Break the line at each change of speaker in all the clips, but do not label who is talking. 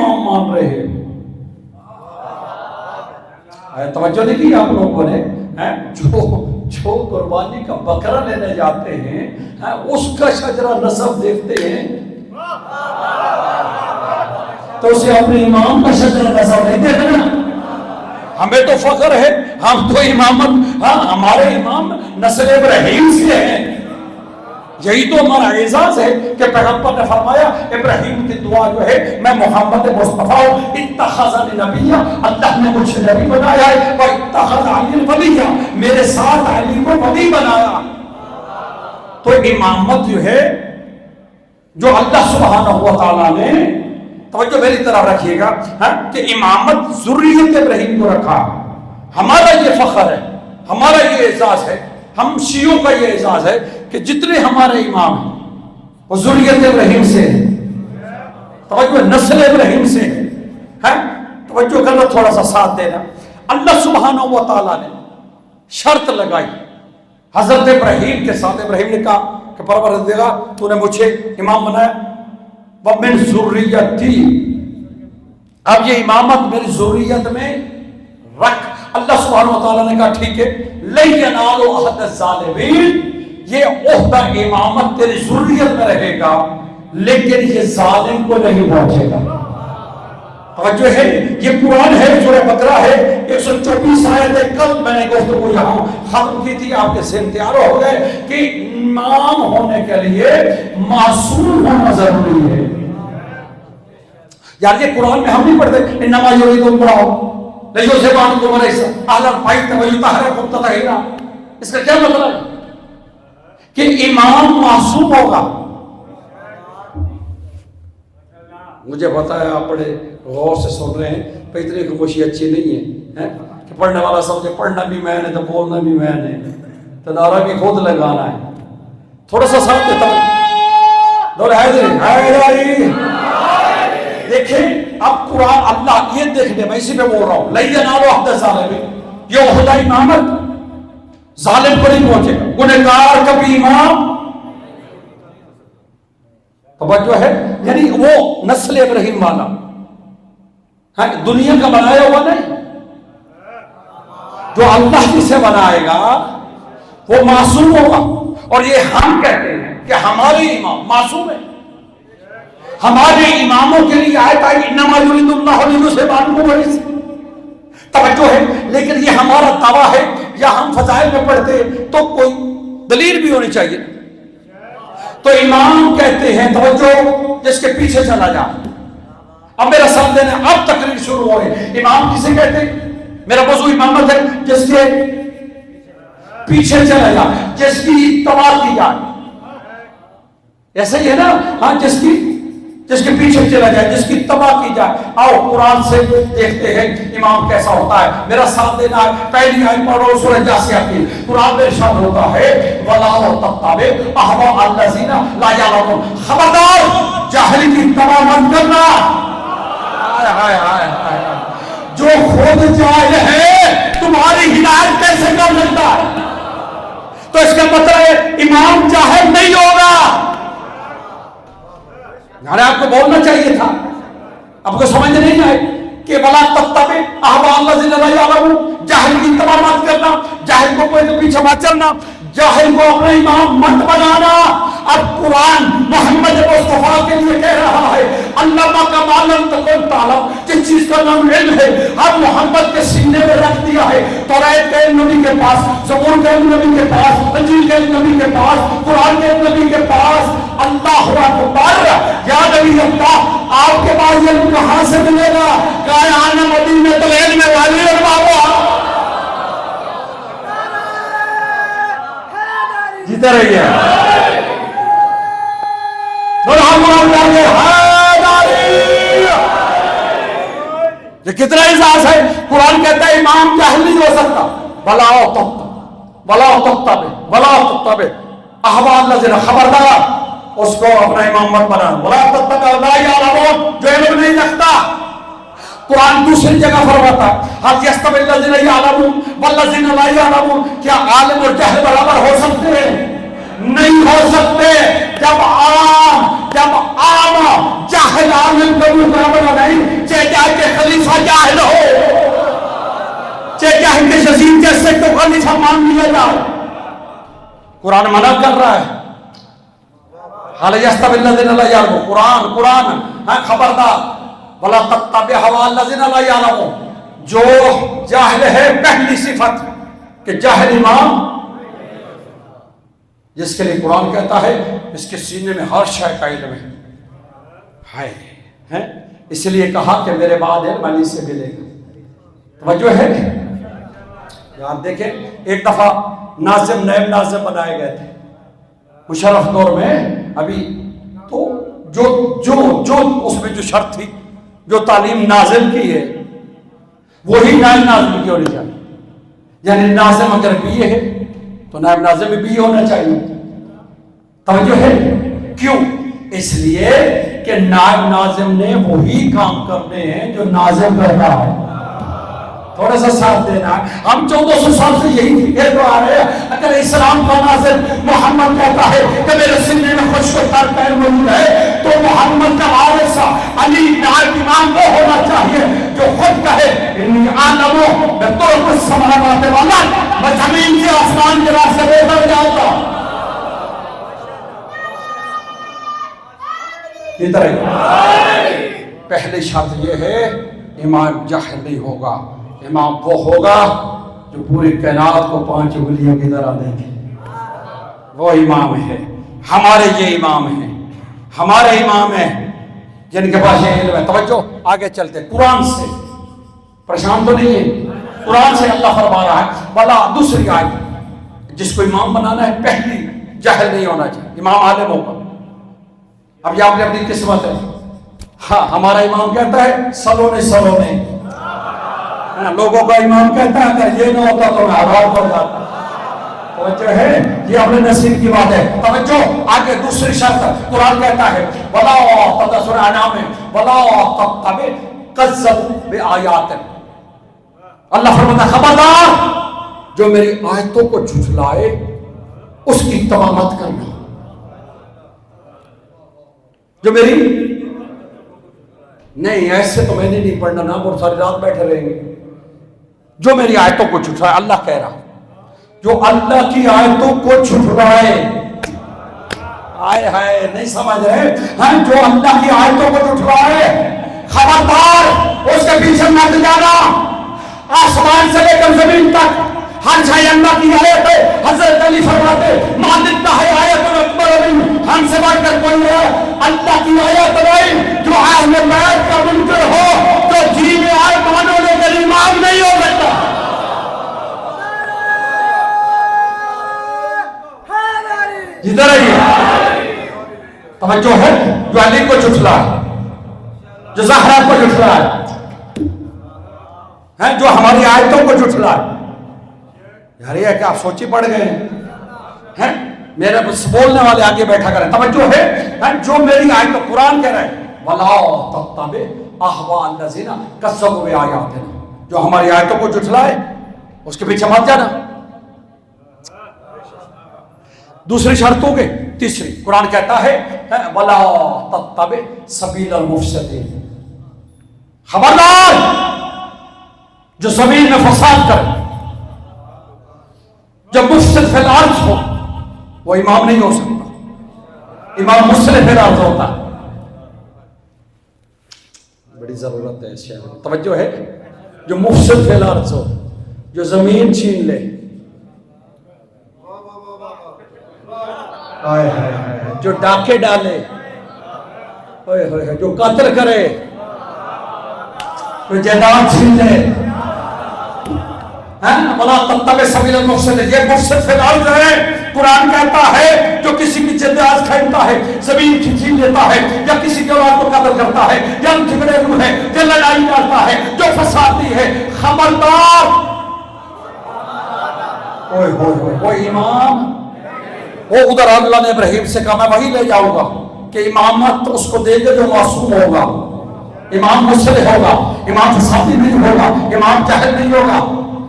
امام مان رہے ہیں. توجہ نہیں کی آپ لوگوں نے؟ جو قربانی کا بکرا لینے جاتے ہیں اس کا شجرہ نسب دیکھتے ہیں تو اسے اپنے امام کا شجرہ نسب نہیں دیکھنا. ہمیں تو فخر ہے, ہم تو امامت, ہمارے امام نسل ابراہیم سے ہیں. یہی تو ہمارا اعزاز ہے کہ پیغمبر نے فرمایا ابراہیم کی دعا جو ہے میں محمد مصطفیٰ اتخذنی نبیّا, اللہ نے مجھے نبی بنایا ہے, واتخذ علی ولیّا, میرے ساتھ علی کو ولی بنایا. تو امامت جو ہے جو اللہ سبحانہ و تعالیٰ نے, توجہ میری طرف رکھیے گا, کہ امامت ذریت ابراہیم کو رکھا. ہمارا یہ فخر ہے, ہمارا یہ اعزاز ہے, ہم شیعوں کا یہ اعزاز ہے کہ جتنے ہمارے امام ہیں وہ ذریت ابراہیم سے ہیں, توجہ نسل ابراہیم سے ہیں. توجہ کرنا, تھوڑا سا ساتھ دینا. اللہ سبحانہ و تعالیٰ نے شرط لگائی حضرت ابراہیم کے ساتھ. ابراہیم نے کہا کہ پروردگار تو نے مجھے امام بنایا, وَمِن ذُرِّيَّتِي, اب یہ امامت میری ذریت میں رکھ. اللہ سبحانہ و تعالیٰ نے کہا ٹھیک ہے, لَن يَنَالُوا أَحَدَ الظَّالِمِينَ, یہ عہدہ امامت تیری ذریت میں رہے گا لیکن یہ ظالم کو نہیں پہنچے گا. توجہ ہے, یہ قرآن ہے, سورہ بقرہ ہے, 124 آیت ہے. کل میں نے گفتگو یہاں ختم کی تھی, آپ کے ذہن تیار ہو گئے کہ امام ہونے کے لیے معصوم ہونا ضروری ہے. یار یہ قرآن میں ہم نہیں پڑھتے انما یرید اللہ لیذھبعنکم الرجس اہل البیت ویطہرکم تطہیرا. اس کا کیا مطلب ہے کہ امام معصوم ہوگا. مجھے پتا ہے آپ بڑے غور سے سن رہے ہیں, پہ اتنی خاموشی اچھی نہیں ہے کہ پڑھنے والا سمجھے پڑھنا بھی میں نے تو بولنا بھی میں نے, تو نعرہ بھی خود لگانا ہے. تھوڑا سا ساتھ دیتا ہوں. دیکھیں اب قرآن, اللہ یہ دیکھنے, میں اسی پہ بول رہا ہوں, لَن يَنَالُوا أَحَدَ الظَّالِمِينَ, یہ عہدہ امامت ظالم کو نہیں پہنچے گا. گنہگار کبھی امام, توجہ ہے, یعنی وہ نسل ابراہیم والا, دنیا کا بنایا ہوا نہیں. جو اللہ جسے بنائے گا وہ معصوم ہوگا. اور یہ ہم کہتے ہیں کہ ہمارے امام معصوم ہیں. ہمارے اماموں کے لیے آیت آئی انما یرید اللہ لیذھبعنکم الرجس, توجہ ہے. لیکن یہ ہمارا دعویٰ ہے, یا ہم فضائل میں پڑھتے تو کوئی دلیل بھی ہونی چاہیے. تو امام کہتے ہیں, توجہ, جس کے پیچھے چلا جا. اب میرا ساتھ دینا, اب تقریر شروع ہو رہی. امام کسے کہتے ہیں؟ میرا موضوع امامت ہے جس کے پیچھے چلا جا, جس کی اتباع کی جائے. ایسا ہی ہے نا, ہاں, جس کے پیچھے چلا جائے, جس کی اتباع کی جائے. آؤ قرآن سے دیکھتے ہیں امام کیسا ہوتا ہے. میرا ساتھ دینا ہے, پہلی آیت پڑھو سورہ جاثیہ کی. قرآن میں ارشاد ہوتا ہے وَلَا تَتَّبِعْ أَهْوَاءَ الَّذِينَ لَا يَعْلَمُونَ, خبردار جاہل کی اتباع مت کرنا. جو خود جاہل ہے تمہاری ہدایت کیسے کر سکتا ہے؟ تو اس کا مطلب ہے امام جاہل نہیں ہوگا. یعنی آپ کو بولنا چاہیے تھا, آپ کو سمجھ نہیں آئے کہ وَلَا تَتَّبِعْ أَهْوَاءَ الَّذِينَ لَا يَعْلَمُونَ, جاہل کی اتباع مت کرنا, جاہل کو کوئی پیچھے مت چلنا, جاہل کو اپنا امام مت بنانا. اب قرآن محمد مصطفیٰ کے لیے کہہ رہا ہے علامہ کا معلوم تکن تعلم, جس چیز کا نام علم ہے ہم محمد کے سینے میں رکھ دیا ہے. توریت کے نبی کے پاس, زبور کے نبی کے پاس, انجیل کے نبی کے پاس, قرآن کے نبی کے پاس. اللہ اکبر, یا نبی اللہ, آپ کے پاس علم کہاں سے ملے گا؟ کائنات مدینہ تو علم والی اور بابا جیتے رہیے. یہ کتنا اعزاز ہے. قرآن کہتا ہے امام جاہل نہیں ہو سکتا. وَلَا تَتَّبِعْ أَهْوَاءَ الَّذِينَ, خبردار اس کو اپنا امام مت بنانا. وَلَا تَتَّبِعْ لَا يَعْلَمُونَ, جو علم نہیں رکھتا. قرآن دوسری جگہ فرماتا ہے هَلْ يَسْتَوِي الَّذِينَ يَعْلَمُونَ وَالَّذِينَ لَا يَعْلَمُونَ, کیا عالم اور جاہل برابر ہو سکتے ہیں؟ نہیں ہو سکتے. جب عام جاہل عالم کا مقابلہ نہیں, خلیفہ جاہل ہو، چاہے کہ یزید جیسے تو خلیفہ مان لیا جائے. قرآن منع کر رہا ہے. حال یستوی الذین لا یعلمون، قرآن ہاں خبردار. ولا تتبع هوى الذین لا یعلمون، جو جاہل ہے پہلی صفت کہ جاہل امام، جس کے لیے قرآن کہتا ہے اس کے سینے میں ہر شے کا علم ہے. اس لیے کہا کہ میرے بعد علم علی سے ملے گا. توجہ ہے. یاد دیکھیں ایک دفعہ ناظم نائب ناظم بنائے گئے تھے مشرف دور میں ابھی، تو جو اس میں جو شرط تھی، جو تعلیم ناظم کی ہے وہی نائب ناظم کی ہونی چاہیے. یعنی ناظم اگر بی اے ہے تو نائب ناظم بھی بی اے ہونا چاہیے. توجہ ہے. کیوں؟ اس لیے کہ نائب ناظم نے وہی کام کرنے ہیں جو ناظم کر رہا ہے. تھوڑا سا ساتھ دینا. ہم 1400 سال سے یہی فکر تو آ رہے ہیں. اگر اسلام کا ناظم محمد کہتا ہے کہ میرے سینے میں خشک و تر پیر موجود ہے، تو محمد کا وارث علی نائب امام وہ ہونا چاہیے جو خود کہے انی عالم میں طرق السماوات والارض، میں زمین سے آسمان کے راستے اتر جاؤں گا. یہ طرح پہلی شرط یہ ہے امام جاہل نہیں ہوگا. امام وہ ہوگا جو پوری کائنات کو 5 انگلیوں کی طرح دیکھے. وہ امام ہے. ہمارے یہ امام ہیں، ہمارے امام ہیں جن کے پاس یہ علم ہے. توجہ آگے چلتے. قرآن سے پریشان تو نہیں ہے. قرآن سے اللہ فرما رہا ہے. بلا دوسری آیت، جس کو امام بنانا ہے پہلی جاہل نہیں ہونا چاہیے، امام عالم ہوگا. اب یہ آپ نے اپنی قسمت ہے. ہاں ہمارا امام کہتا ہے سلونے لوگوں کا امام کہتا ہے اگر یہ نہ ہوتا تو میں عذاب کر جاتا. توجہ ہے. یہ اپنے نصیب کی بات ہے. توجہ آگے دوسری شرط قرآن کہتا ہے ولا تدسر انعام ولا تتبع کذب بآیات. اللہ فرماتا ہے خبردار جو میری آیتوں کو جھٹلائے اس کی اتباع مت کرنا. جو میری نہیں ایسے تو میں نے نہیں پڑھنا نا، اور ساری رات بیٹھے رہیں گے. جو میری آیتوں کو جھٹلائے، اللہ کہہ رہا جو اللہ کی آیتوں کو جھٹلائے. آئے ہائے نہیں سمجھ رہے. ہاں جو اللہ کی آیتوں کو جھٹلائے خبردار اس کے پیچھے مت جانا. آسمان سے لے کر زمین تک ہر شے اللہ کی آیت ہے. حضرت علی فرماتے مالک ہے آیت اکبر من، ہم سے بڑھ کر کوئی ہے اللہ کی آیت نہیں. جو اہل بیت کا منکر ہو تو جی میں آئے مانو لیکن امام نہیں ہو سکتا. جدھر آئیے توجہ ہے. جو علی کو جھٹلا ہے، جو زہرا کو جھٹلا ہے، جو ہماری آیتوں کو جھٹلا ہے. یار یہ کہ آپ سوچی پڑ گئے ہیں. میرے بولنے والے آگے بیٹھا کریں. توجہ ہے. جو میری آیت قرآن کہہ رہے ہیں وَلَا تَتَّبِعْ أَهْوَاءَ الَّذِينَ كَذَّبُوا بِآيَاتِنَا، جو ہماری آیتوں کو جھٹلائے اس کے پیچھے مت جانا. دوسری شرط ہو گئی. تیسری قرآن کہتا ہے وَلَا تَتَّبِعْ سَبِيلَ الْمُفْسِدِينَ. خبردار جو زمین میں فساد کرے، جب مفسد فی الارض ہو وہ امام نہیں ہو سکتا. امام مصلح فی الارض ہوتا ہے. بڑی ضرورت ہے اس شہر میں. توجہ ہے. جو مفسد فی الارض ہو، جو زمین چھین لے، جو ڈاکے ڈالے، جو قتل کرے، جو جائیداد چھین لے. وَلَا تَتَّبِعْ سَبِيلَ الْمُفْسِدِينَ. یہ مفسد فی الارض ہے. قرآن کہتا ہے جو کسی کی جائیداد کھینتا ہے، زمین چھین لیتا ہے، یا کسی کے اولاد کو قتل کرتا ہے، یا جھگڑے ہوئے ہے، یا لڑائی کرتا ہے، جو فسادی ہے، خبردار وہ امام. وہ ادھر اللہ نے ابراہیم سے کہا میں وہی لے جاؤں گا کہ امامت اس کو دے گے جو معصوم ہوگا. امام مصلح ہوگا، امام فسادی نہیں ہوگا، امام جاہل نہیں ہوگا،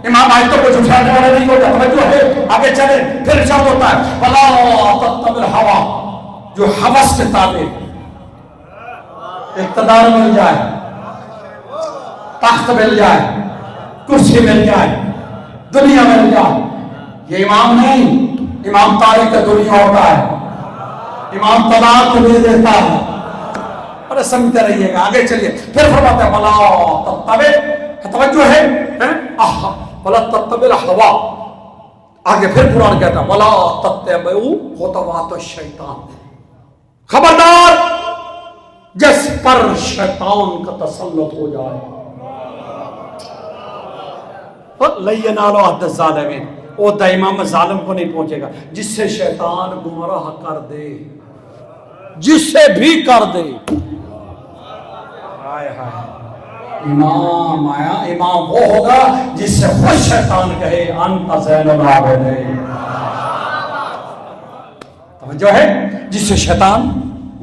امام آیتوں کو جھٹلانے والا نہیں ہوگا. توجہ ہے. آگے چلے. پھر ارشاد ہوتا ہے وَلَا تَتَّبِعْ الْهَوَىٰ، جو ہوس کے تابع اقتدار مل جائے، تخت مل جائے، کرسی مل جائے، دنیا مل جائے، یہ امام نہیں، امام تاریخ دنیا ہوتا ہے، امام طلاق دے دیتا ہے۔ ارے سمجھتے رہیے گا، آگے چلیے، پھر فرماتے ہیں ولا تتبع، توجہ ہے ولا تتبع الہوا، آگے پھر قرآن کہتا ہے ولا تتبعوا خطوات الشیطان، خبردار جس پر شیطان کا تسلط ہو جائے، لن ینالوا عہد الظالمین، وہ دائمہ ظالم کو نہیں پہنچے گا، جس سے شیطان گمراہ کر دے، جس سے بھی کر دے۔ امام آیا، امام وہ ہوگا جس سے خود شیطان کہے انت زین العابدین، توجہ ہے، جس سے شیطان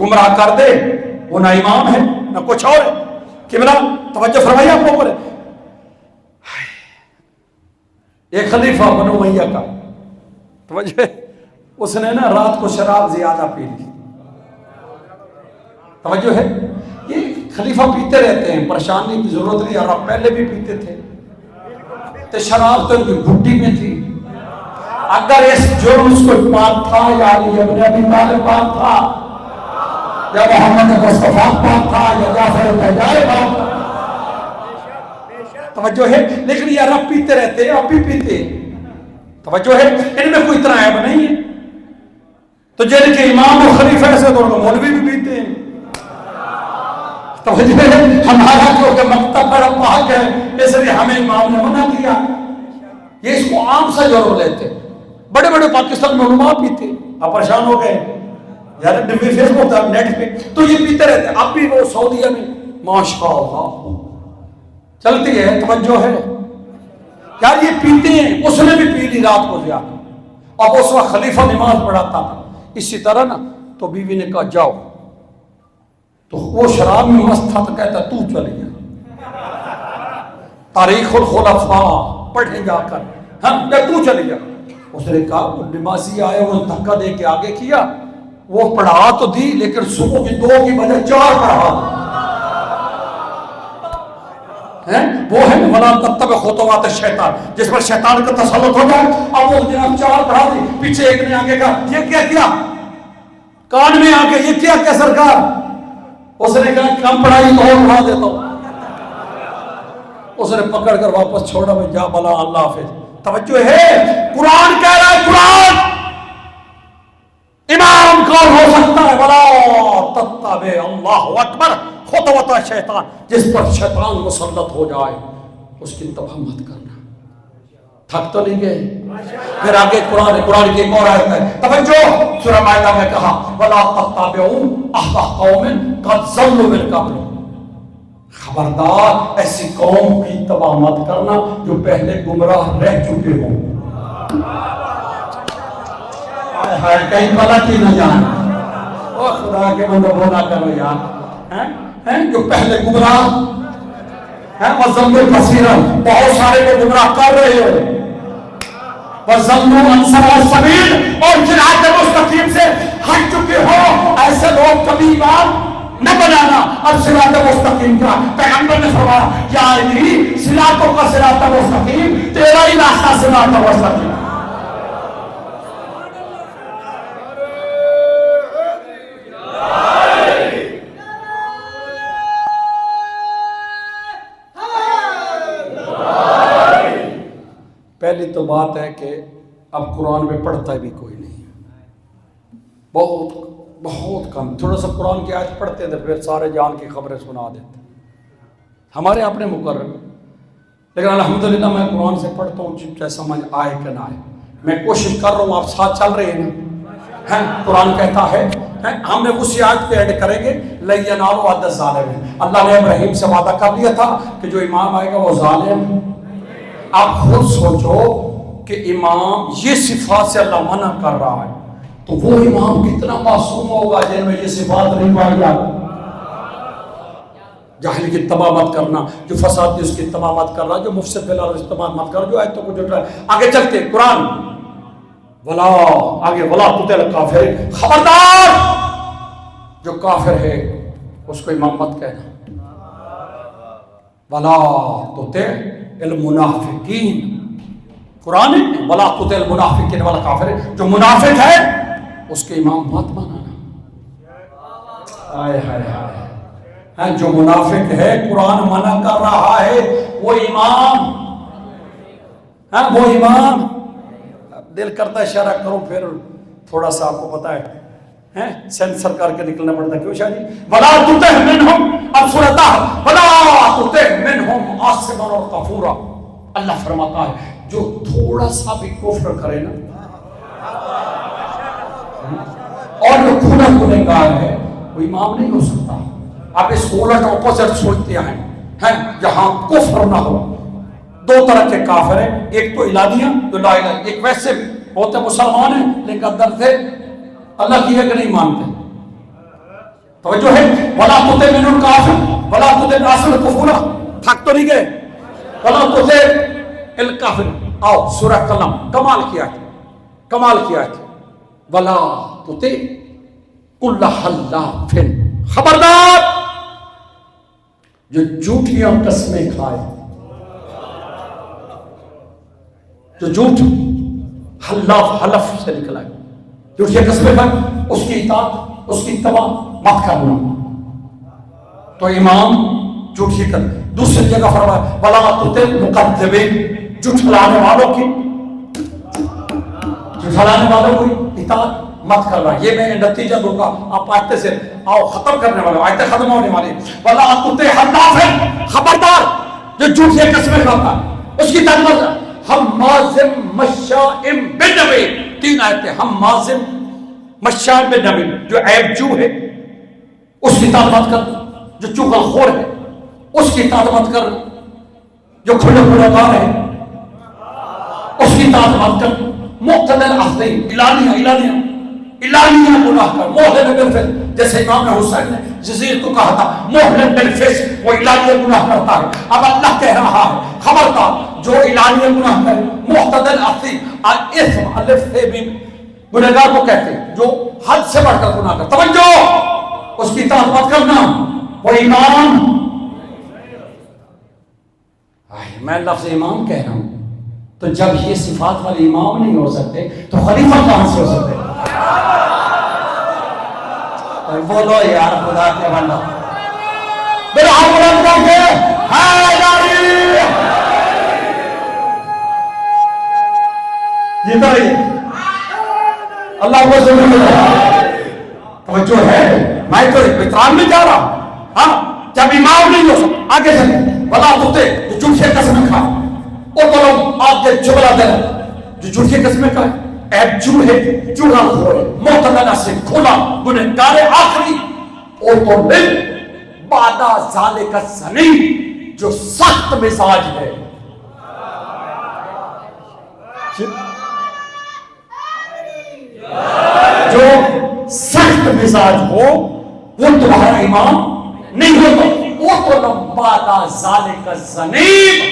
گمراہ کر دے وہ نہ امام ہے نہ کچھ اور ہے۔ قبلہ توجہ فرمائیے آپ کو، ایک خلیفہ بنو امیہ کا، توجہ ہے، اس نے نا رات کو شراب زیادہ پی لی، توجہ ہے، یہ خلیفہ پیتے رہتے ہیں، پریشانی کی ضرورت نہیں، اور اب پہلے بھی پیتے تھے، تو شراب تو ان کی گھٹی میں تھی، اگر اس جرم اس کو پاک تھا یا علی ابن ابی طالب پاک تھا یا محمد مصطفیٰ پاک تھا یا جعفر الطیار پاک تھا، توجہ ہے، لیکن یہ عرب پیتے رہتے ہیں، اب بھی پیتے ہیں، توجہ ہے، ان میں کوئی اتنا عیب نہیں ہے، تو جن کے امام اور خلیفہ سے تو مولوی بھی پیتے ہیں، توجہ ہے، ہمارا کیونکہ مکتب بڑا پاک ہے اس لیے ہمیں امام نے منع کیا، یہ اس کو عام سا جرم لیتے، بڑے بڑے پاکستان میں علماء پیتے، اب پریشان ہو گئے یار، فیس بک تھا نیٹ پہ تو یہ پیتے رہتے، اب بھی وہ سعودیہ میں ماشاءاللہ چلتی ہے، توجہ ہے یار، یہ پیتے ہیں، اس نے بھی پی لی رات کو زیادہ، اب اس وقت خلیفہ نماز پڑھاتا تھا، اسی طرح نا، تو بیوی نے کہا جاؤ، تو وہ شراب میں مست تھا تو کہتا تو چلے جا، تاریخ الخلفاء پڑھیں جا کر، ہاں تو چلے جا، اس نے کہا وہ نمازی آئے، وہ دھکا دے کے آگے کیا، وہ پڑھا تو دی لیکن صبح کی 2 کی بجائے 4 پڑھا، وہ ہے ولا تتبع خطوات الشیطان، جس پر شیطان کا تسلط ہو جائے، اب وہ جناب 4 پڑھا دی، پیچھے ایک نے آگے کہا یہ کیا کیا، کان میں آ کے یہ کیا کیا سرکار، اس نے کہا کم پڑھائی تو اور پڑھا دیتا ہوں، اس نے پکڑ کر واپس چھوڑا، میں جا بلا اللہ حافظ۔ توجہ ہے، قرآن کہہ رہا ہے، قرآن امام کون ہو سکتا ہے، ولا تتبع، اللہ اکبر، خطوات شیطان، جس پر شیطان مسلط ہو جائے اس کی اتباع مت کرنا۔ تھک تو نہیں گئے؟ پھر آگے قرآن کی ایک اور آیت ہے، توجہ، سورہ مائدہ میں کہا ولا تتبعوا اهواء قوم قد ضلوا من قبل، خبردار ایسی قوم کی اتباع مت کرنا جو پہلے گمراہ رہ چکے ہوں، کہیں غلط ہی نہ جائیں، او خدا کے بندو بولا کرو یار، جو پہلے گمراہ ہیں، وَضَلُّوا كَثِيرًا، بہت سارے کو گمراہ کر رہے ہو، وَضَلُّوا عَنْ سَوَاءِ السَّبِيلِ، اور صراط مستقیم سے ہٹ چکے ہو، ایسے لوگ کبھی امام نہ بنانا، اور صراط مستقیم کا پیغمبر نے فرمایا یا علی صراطوں کا صراط مستقیم، تیرا ہی راستہ صراط مستقیم۔ پہلی تو بات ہے کہ اب قرآن میں پڑھتا بھی کوئی نہیں، بہت کم، تھوڑا سا قرآن کی آیت پڑھتے تھے پھر سارے جان کی خبریں سنا دیتے، ہمارے اپنے مقرر، لیکن الحمدللہ میں قرآن سے پڑھتا ہوں چاہے سمجھ آئے کہ نہ آئے، میں کوشش کر رہا ہوں، آپ ساتھ چل رہے ہیں، قرآن کہتا ہے، ہم نے اسی آیت پہ ایڈ کریں گے لن ینالوا عہد الظالمین، اللہ نے ابراہیم سے وعدہ کر لیا تھا کہ جو امام آئے گا وہ ظالم۔ آپ خود سوچو کہ امام یہ صفات سے اللہ منع کر رہا ہے تو وہ امام کتنا معصوم ہوگا جن میں یہ صفات نہیں پائی جاتی، جاہل کی اتباع مت کرنا، جو فساد اس کی اتباع مت کرنا، جو مفسد فی الارض اتباع مت کرنا، جو آیتوں کو جھٹلایا۔ آگے چلتے قرآن ولا، آگے ولا تطع الکافر، خبردار جو کافر ہے اس کو امام مت کہنا، ولا تطع المنافقین، قرآن ہے ولا تطع المنافقین والکافرین، جو منافق ہے اس کے امام مت بنانا۔ ہائے ہائے ہائے، جو منافق ہے قرآن منع کر رہا ہے وہ امام، وہ امام۔ دل کرتا ہے اشارہ کروں، پھر تھوڑا سا آپ کو پتا ہے سینسر کر کے نکلنا پڑتا ہے، کیوں شاہ جی؟ وَلَا تُطِعْ مِنْهُمْ، اب سورۃ وَلَا تُطِعْ مِنْهُمْ عَاصِمًا وَكَفُورًا۔ اللہ فرماتا ہے جو تھوڑا سا بھی کفر کرے نا اور جو کھلا گنہگار ہے وہ امام نہیں ہو سکتا۔ آپ اس الٹ اپوزٹ سوچتے ہیں جہاں کفر نہ ہو۔ دو طرح کے کافر ہیں، ایک تو الہیہ جو لا الہ، ایک ویسے بھی ہوتے مسلمان ہیں لیکن اندر سے اللہ کی ہے کہ نہیں مانتے۔ توجہ ہے، وَلَا تُطِعْ مِنْهُمْ الْكَافِرِينَ وَلَا تُطِعْ عَاصِمًا وَكَفُورًا، تھک تو نہیں گئے؟ وَلَا تُطِعْ الْكَافِرِينَ۔ آؤ سورہ قلم، کمال کیا ہے، کمال کیا ہے۔ وَلَا تُطِعْ كُلَّ حَلَّافٍ، خبردار جو جھوٹیاں قسمیں کھائے، جو جھوٹ حلاف حلف سے نکلا ہے، جھوٹیاں قسمیں کھائے، اس کی اطاعت اس کی اتباع مت کرنا۔ تو امام جھوٹی کر، دوسری جگہ فرمایا وَلَا تُطِعْ الْمُكَذِّبِينَ، جھٹلانے والوں کی اطاعت مت کرنا۔ یہ میں نتیجہ دوں گا، آپ آیت سے آؤ ختم کرنے والے، آیت ختم ہونے والی۔ وَلَا تُطِعْ حَلَّافٍ، خبردار جو جھوٹیاں قسمیں کھاتا ہے، اس کی تعلیم حمازٍ مشاء بِالنَّمِيمٍ، تین آیتیں، حمازٍ مشاء بِالنَّمِيمٍ، جو عیب جو ہے اس کی اطاعت مت کر، جو چغل خور ہے اس کی اطاعت مت کر، جو کھلے کھلے کار ہے اس کی اطاعت مت کر، مقتدل اثیم، اعلانیہ گناہ کر، محلن بالفسق، جیسے امام حسین نے جزیر کو کہا تھا محلن بالفسق، وہ اعلانیہ گناہ کرتا ہے۔ اب اللہ کہہ رہا ہے خبردار جو اعلانیہ گناہ کرے، مقتدل اثیم، الاثم الف سے بھی گنہگار کو کہتے ہیں جو حد سے بڑھ کر گناہ کرتا۔ توجہ، اس کی اطاعت مت کرنا، وہ امام۔ میں لفظ امام کہہ رہا ہوں تو جب یہ صفات والے امام نہیں ہو سکتے تو خلیفہ کہاں سے ہو سکتے؟ بولو یار خدا کے بندہ، بلعب رب کے حیدری جیتا رہی اللہ کو سننے توجہ ہے۔ میں تو احترام میں جا رہا ہوں، ہاں جب امام نہیں ہو سکتا آگے چلے۔ وَلَا تُطِعْ، جو جھوٹے قسمیں کھائے، اور بولو آپ کے جبلا دل جو جھوٹے قسمیں کھائے، عیب جو ہے، چوڑا خور ہے، معتدل سے کھلا گنہگار آخری، اور تو بل بعد ذالک الزنی، جو سخت مزاج ہے۔ جو سخت مزاج ہو وہ تمہارا امام نہیں ہوتا، وہ تو لمبادا ذالک الزنیم،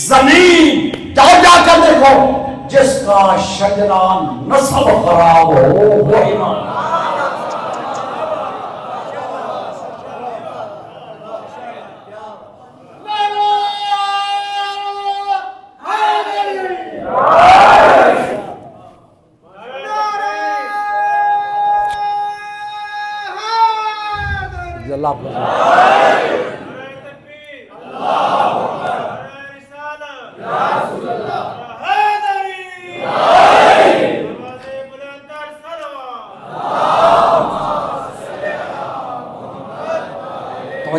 زمین جاؤ جا کر دیکھو جس کا شجرہ نسب خراب ہو وہ امام۔ اللہ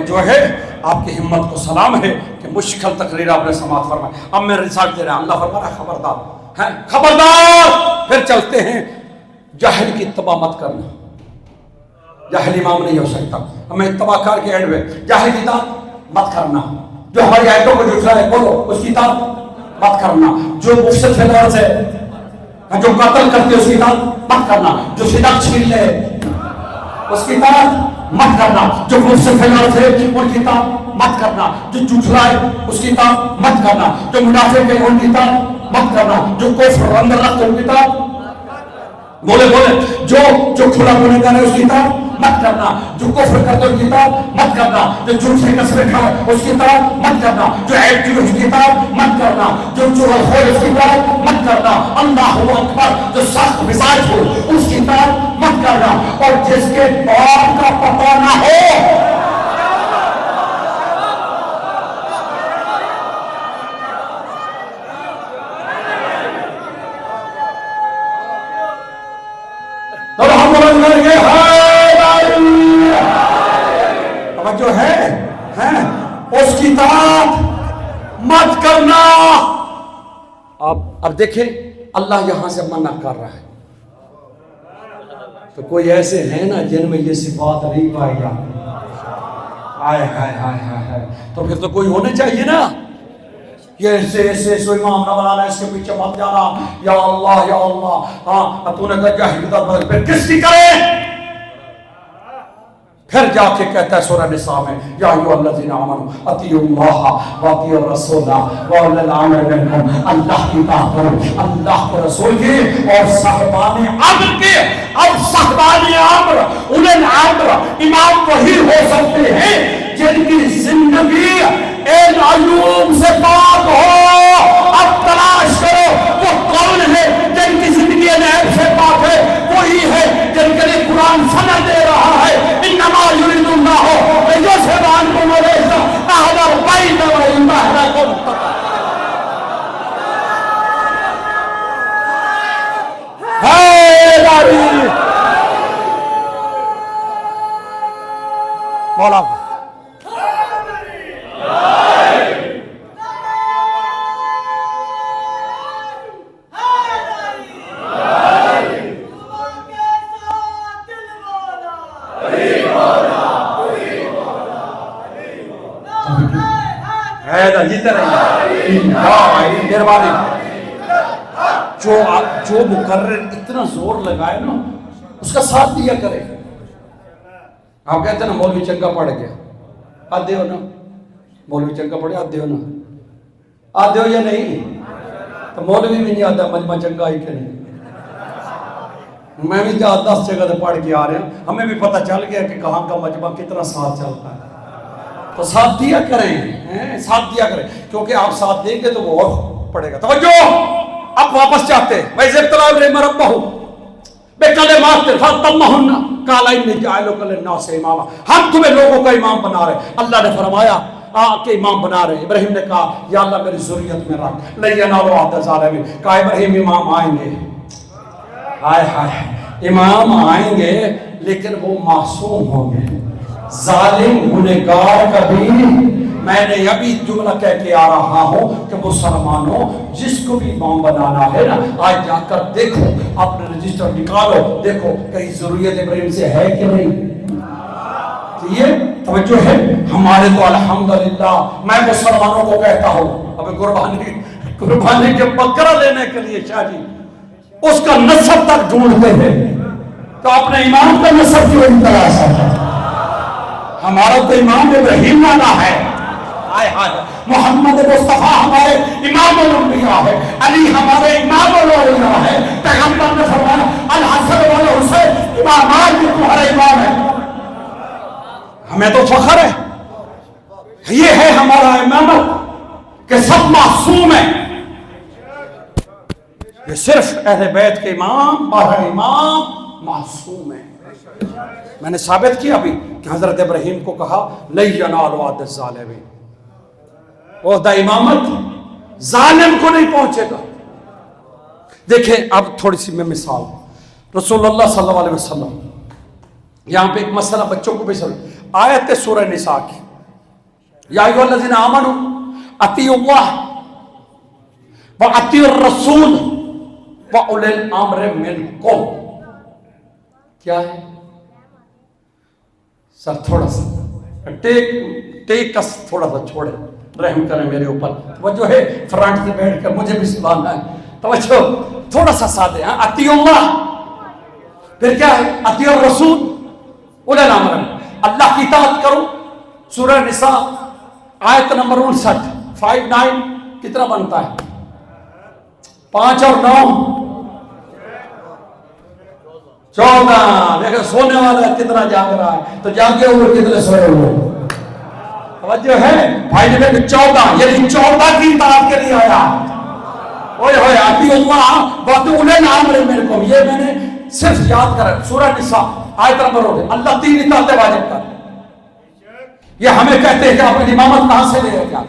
جو ہے آپ کی ہمت کو سلام ہے کہ مشکل تقریر آپ نے سماعت فرمائی۔ اب میں رسالت دے رہا ہوں، اللہ فرما رہا ہے خبردار ہے، خبردار۔ پھر چلتے ہیں، جاہل کی اتباع مت کرنا، جاہل امام نہیں ہو سکتا۔ ہمیں اتباع کر کے اینڈ میں جاہل کی اطاعت مت کرنا، جو ہماری آیتوں کو جھٹلا ہے بولو اس کی اطاعت مت کرنا، جو مفسد فی الارض ہے، جو قتل کرتے اس کی اطاعت مت کرنا، جو صدق چھین لے اس کی اطاعت مت کرنا، جو مفسد فی الارض ہے ان کی اطاعت مت کرنا، جو جھٹلائے اس کی اطاعت مت کرنا، جو منافق ہے ان کی اطاعت مت کرنا، جو کفر اندر رکھتے ان کی اطاعت بولے جو کھلا گنہگار ہے اس کی اطاعت مت کرنا، جو کفر کرتے اس کی اطاعت مت کرنا، جو جھوٹ سے قسمیں کھائے اس کی اطاعت مت کرنا، جو عیب کی اس کی اطاعت مت کرنا، جو چغل خور اس کی اطاعت مت کرنا، اللہ اکبر جو سخت مزاج ہو اس کی اطاعت مت کرنا، اور جس کے باپ کا پتہ نہ ہو تو ہم لوگ گئے جو ہے اس کی اطاعت مت کرنا. اب دیکھیں اللہ یہاں سے منع کر رہا ہے. تو کوئی ایسے ہیں نا جن میں یہ صفات نہیں پائی جاتی. ہائے ہائے ہائے ہائے، تو پھر تو کوئی ہونے چاہیے نا. یہ ایسے سو امام نہ بنانا، اس کے پیچھے مت جانا، یا اللہ یا اللہ. ہاں تو نے کہا جاہلیت پھر کس کی کرے؟ پھر جا کے کہتا ہے سورہ نساء میں یا ایھا الذین آمنوا اطیعوا اللہ واطیعوا الرسول واولی الامر منکم. اللہ کی اطاعت کرو، اللہ کے رسول کی اور صاحبان امر کے. اب صاحبان امر اولی الامر امام وہی ہو سکتے ہیں جن کی زندگی ان عیوب سے پاک ہو. اب تلاش کرو وہ کون ہے جن کی زندگی ان عیب سے پاک ہے. وہی ہے جن کے لیے قرآن سنا دے رہا ہے انما یرید اللہ لیذھب عنکم الرجس اہل البیت ویطہرکم تطہیرا. مولا جو مقرر اتنا زور لگائے نا اس کا ساتھ دیا کرے. آپ کہتے ہیں نا مولوی چنگا پڑھ گیا، آدھے ہو نا مولوی چنگا پڑھے، آدھے ہو نا آدھے ہو یا نہیں. تو مولوی بھی نہیں آتا مجمع چنگا ہی کہ نہیں. میں بھی 10 جگہ سے پڑھ کے آ رہے ہیں، ہمیں بھی پتہ چل گیا کہ کہاں کا مجمع کتنا ساتھ چلتا ہے. تو ساتھ دیا کریں، ساتھ دیا کریں، کیونکہ آپ ساتھ دیں گے تو وہ اور پڑے گا. توجہ اب واپس چاہتے ہیں وَإِذِ ابْتَلَىٰ إِبْرَاهِيمَ رَبَّهُ بِكَلِمَاتٍ فَأَتَمَّهُنَّ قَالَ إِنِّي جَاعِلُكَ لِلنَّاسِ إِمَامًا. ہم تمہیں لوگوں کا امام بنا رہے ہیں. اللہ نے فرمایا کہ امام بنا رہے ہیں. ابراہیم نے کہا یا اللہ میری ذریت میں رکھ. لَن يَنَالُوا عَهْدَ الظَّالِمِينَ. کہا ابراہیم امام آئیں گے، ہائے ہائے امام آئیں گے لیکن وہ معصوم ہوں گے. ظالم گنہگار کبھی. میں نے ابھی جملہ کہہ کے آ رہا ہوں کہ مسلمانوں جس کو بھی امام بنانا ہے نا آج جا کر دیکھو، اپنے رجسٹر نکالو، دیکھو کہیں ذریت ابراہیم سے ہے کہ نہیں. یہ توجہ ہے ہمارے تو الحمدللہ. میں مسلمانوں کو کہتا ہوں اب قربانی کے بکرا لینے کے لیے شاہ جی اس کا نسب تک ڈھونڈتے ہیں تو اپنے امام کا نسب کیوں نہیں تلاش ہے؟ ہمارا تو امام ابراہیم والا ہے. محمد مصطفیٰ ہمارے امام الانبیاء ہے، علی ہمارے امام الاولیاء ہے. پیغمبر نے فرمایا الحسن والحسین امامان کی تمہارا امام ہے. ہمیں تو فخر ہے، یہ ہے ہمارا امامت کہ سب معصوم ہیں. یہ صرف اہل بیت کے امام 12 امام معصوم ہیں. میں نے ثابت کیا ابھی کہ حضرت ابراہیم کو کہا لَن يَنَالُوا عَهْدَ الظَّالِمِينَ. عہدہ امامت ظالم کو نہیں پہنچے گا. دیکھیں اب تھوڑی سی میں مثال. رسول اللہ صلی اللہ علیہ وسلم یہاں پہ ایک مسئلہ بچوں کو بھی سمجھ. آیت سورہ نساء کی یا ایھا الذین آمنوا اطیعوا اللہ واطیعوا الرسول واولی الامر منکم. کیا ہے سر؟ تھوڑا سا ٹیک کس تھوڑا سا چھوڑے، رحم کریں میرے اوپر. توجہ ہے فرنٹ سے بیٹھ کر مجھے بھی سنانا ہے. توجہ تھوڑا سا سادے. اطیعوا اللہ، پھر کیا ہے اطیعوا الرسول اولی الامر. اللہ کی اطاعت کرو. سورہ نساء آیت نمبر 59 59 کتنا بنتا ہے؟ 5 اور 9 14 دیکھیں سونے والا کتنا جاگ رہا ہے تو جاگے ہوئے کتنے سوئے ہوئے. توجہ ہے بھائی نے کہا 14 یعنی 14 کی اطاعت کے لیے آیا. اوئے ہوئے آتی اللہ بات انہیں نام رہے میرے کو. یہ میں نے صرف یاد کرا سورہ نساء آیت نمبر ہو گئے. اللہ 3 اطاعتیں واجب کر. یہ ہمیں کہتے ہیں کہ آپ امامت کہاں سے لے کیا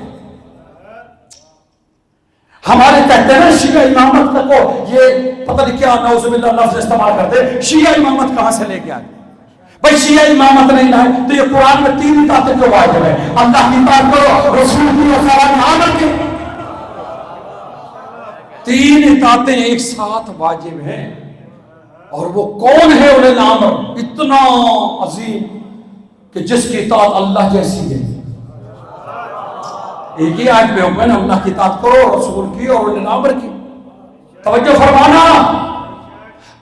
ہمارے کہتے ہیں شیعہ امامت کو یہ پتہ نہیں کیا نعوذ باللہ لفظ استعمال کرتے. شیعہ امامت کہاں سے لے کے آئے بھائی؟ شیعہ امامت نہیں لائے تو یہ قرآن میں 3 اطاعتیں کیوں واجب ہے؟ اللہ کی اطاعت کرو, رسول کی اطاعت کی 3 اطاعتیں ایک ساتھ واجب ہیں. اور وہ کون ہے اولے الامر اتنا عظیم کہ جس کی اطاعت اللہ جیسی ہے. ایک ہی آیت میں حکم ہے نا, اللہ کی اطاعت کرو, رسول کی اور اولے الامر کی. توجہ فرمانا.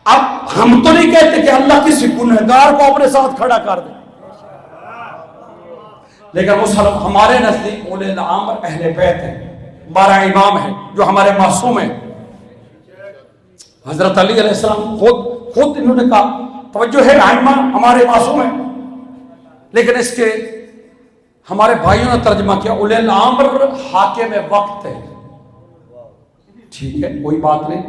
اب ہم تو نہیں کہتے کہ اللہ کسی گنہگار کو اپنے ساتھ کھڑا کر دے, لیکن ہمارے نزدیک اولے الامر اہل بیت ہیں, 12 امام ہیں جو ہمارے معصوم ہیں. حضرت علی علیہ السلام خود انہوں نے کہا توجہ ہے ائمہ ہمارے معصوم ہیں, لیکن اس کے ہمارے بھائیوں نے ترجمہ کیا اولے الامر حاکم وقت ہے. ٹھیک ہے کوئی بات نہیں,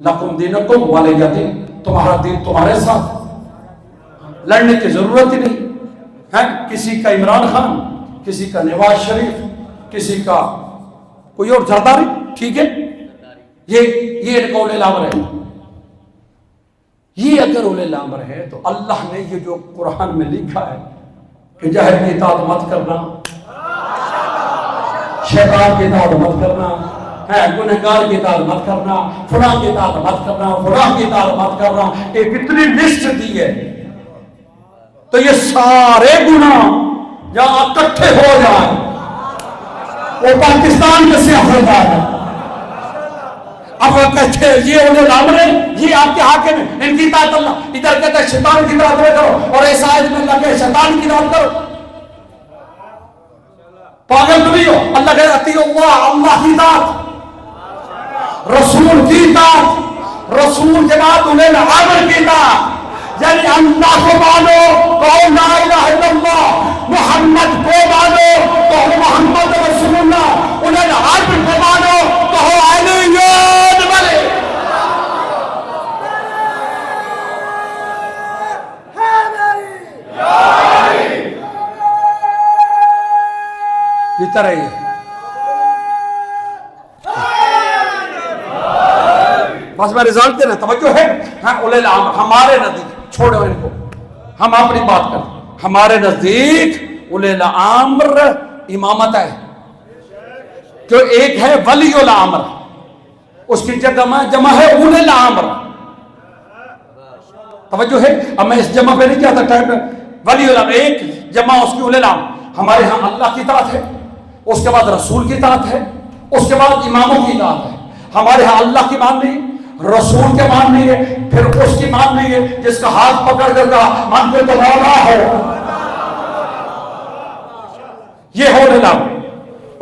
لکم دینکم ولی دین, تمہارا دین تمہارے ساتھ, لڑنے کی ضرورت ہی نہیں ہے. کسی کا عمران خان, کسی کا نواز شریف, کسی کا کوئی اور زرداری, ٹھیک ہے یہ ایک اولے الامر ہے. یہ اگر اولے الامر ہے تو اللہ نے یہ جو قرآن میں لکھا ہے کہ جاہل کی اطاعت مت کرنا, شیطان کی اطاعت مت کرنا, گنہگار کی اطاعت مت کرنا, فلاں کی اطاعت مت کرنا, فلاں کی اطاعت مت کرنا, ایک اتنی لسٹ دی ہے. تو یہ سارے گناہ جہاں اکٹھے ہو جائیں وہ پاکستان کے سیاستدان ہیں. اب کہتے ہیں یہ اولے الامر ہیں, یہ آپ کے حاکم ہیں, ان کی اطاعت اللہ. ادھر کہتے ہیں شیطان کی اطاعت کرو, اور ایسا آیت میں اللہ کہ شیطان کی اطاعت کرو. پاگل تو نہیں ہو. اللہ کہتے ہیں اطیعوا اللہ, اللہ کی اطاعت, رسول کی اطاعت. رسول کے بعد اولے الامر کی اطاعت, یعنی اللہ کو مانو, کہو لا الہ الا اللہ, محمد کو مانو, کہو محمد رسول اللہ, اولے الامر کو مانو, کہو علی ولی. یہ طرح ہی بس میں رزلٹ دینا. توجہ ہے اولے الامر ہمارے نزدیک, چھوڑو ان کو, ہم اپنی بات کریں. ہمارے نزدیک اولے الامر امامت ہے جو ایک ہے ولی الامر, اس کی جمع ہے اولے الامر. توجہ ہے. اب میں اس جمع پہ نہیں کہتا ٹائم پہ. ولی الامر ایک جمع اس کی اولے الامر. ہمارے ہاں اللہ کی اطاعت ہے, اس کے بعد رسول کی اطاعت ہے, اس کے بعد اماموں کی اطاعت ہے. ہمارے ہاں اللہ کی مان نہیں, رسول کے مان نہیں ہے, پھر اس کی مان نہیں ہے جس کا ہاتھ پکڑ کر کہا مان کے تو مولا ہو. یہ ہو الامر.